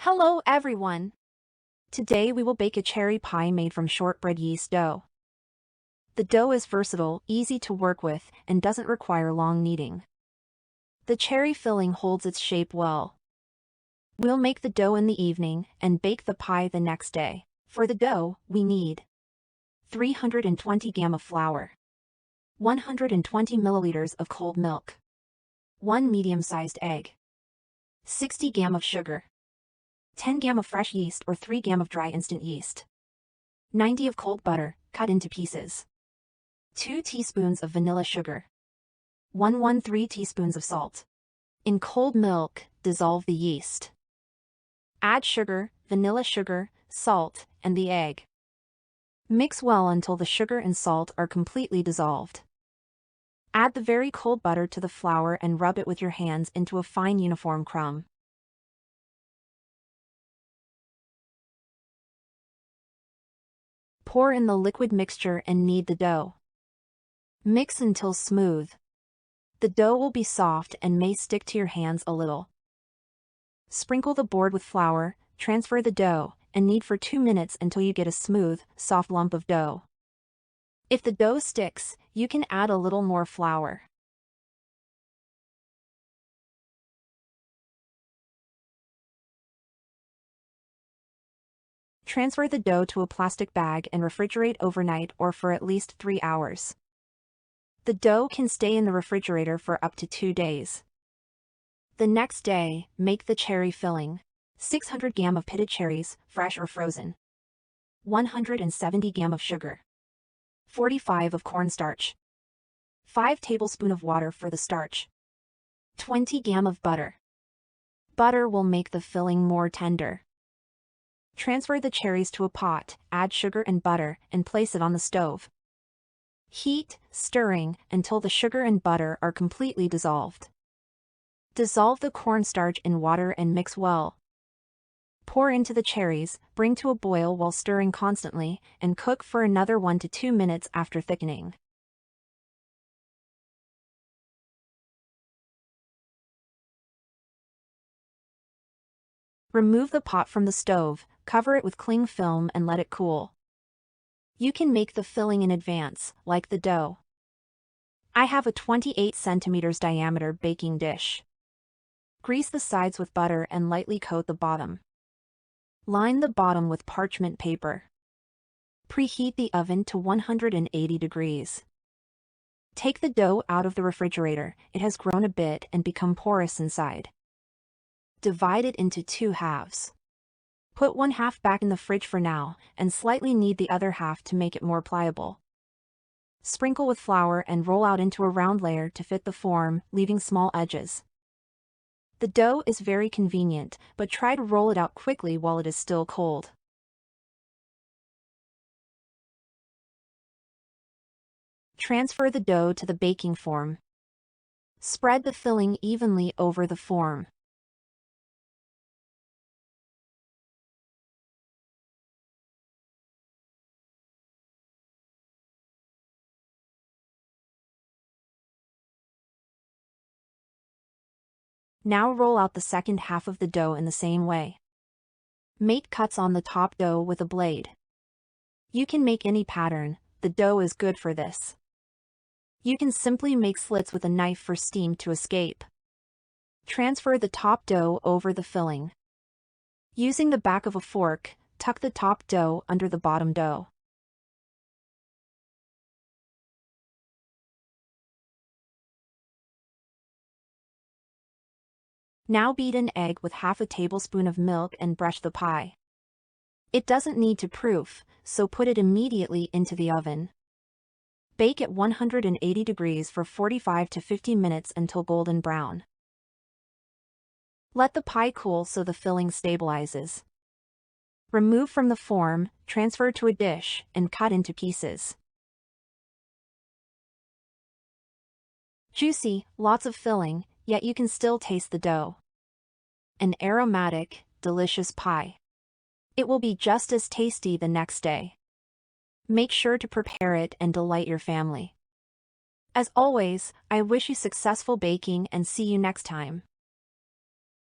Hello everyone! Today we will bake a cherry pie made from shortbread yeast dough. The dough is versatile, easy to work with, and doesn't require long kneading. The cherry filling holds its shape well. We'll make the dough in the evening and bake the pie the next day. For the dough, we need 320 g of flour, 120 milliliters of cold milk, 1 medium-sized egg, 60 g of sugar, 10 g of fresh yeast or 3 g of dry instant yeast, 90 of cold butter, cut into pieces, 2 teaspoons of vanilla sugar, 113 teaspoons of salt. In cold milk, dissolve the yeast. Add sugar, vanilla sugar, salt, and the egg. Mix well until the sugar and salt are completely dissolved. Add the very cold butter to the flour and rub it with your hands into a fine uniform crumb. Pour in the liquid mixture and knead the dough. Mix until smooth. The dough will be soft and may stick to your hands a little. Sprinkle the board with flour, transfer the dough, and knead for 2 minutes until you get a smooth, soft lump of dough. If the dough sticks, you can add a little more flour. Transfer the dough to a plastic bag and refrigerate overnight or for at least 3 hours. The dough can stay in the refrigerator for up to 2 days. The next day, make the cherry filling. 600 g of pitted cherries, fresh or frozen. 170 g of sugar. 45 of cornstarch. 5 tablespoons of water for the starch. 20 g of butter. Butter will make the filling more tender. Transfer the cherries to a pot, add sugar and butter, and place it on the stove. Heat, stirring, until the sugar and butter are completely dissolved. Dissolve the cornstarch in water and mix well. Pour into the cherries, bring to a boil while stirring constantly, and cook for another 1 to 2 minutes after thickening. Remove the pot from the stove, cover it with cling film and let it cool. You can make the filling in advance, like the dough. I have a 28 centimeters diameter baking dish. Grease the sides with butter and lightly coat the bottom. Line the bottom with parchment paper. Preheat the oven to 180 degrees. Take the dough out of the refrigerator, it has grown a bit and become porous inside. Divide it into 2 halves. Put one half back in the fridge for now, and slightly knead the other half to make it more pliable. Sprinkle with flour and roll out into a round layer to fit the form, leaving small edges. The dough is very convenient, but try to roll it out quickly while it is still cold. Transfer the dough to the baking form. Spread the filling evenly over the form. Now roll out the second half of the dough in the same way. Make cuts on the top dough with a blade. You can make any pattern, the dough is good for this. You can simply make slits with a knife for steam to escape. Transfer the top dough over the filling. Using the back of a fork, tuck the top dough under the bottom dough. Now beat an egg with half a tablespoon of milk and brush the pie. It doesn't need to proof, so put it immediately into the oven. Bake at 180 degrees for 45 to 50 minutes until golden brown. Let the pie cool so the filling stabilizes. Remove from the form, transfer to a dish, and cut into pieces. Juicy, lots of filling, yet you can still taste the dough. An aromatic, delicious pie. It will be just as tasty the next day. Make sure to prepare it and delight your family. As always, I wish you successful baking and see you next time.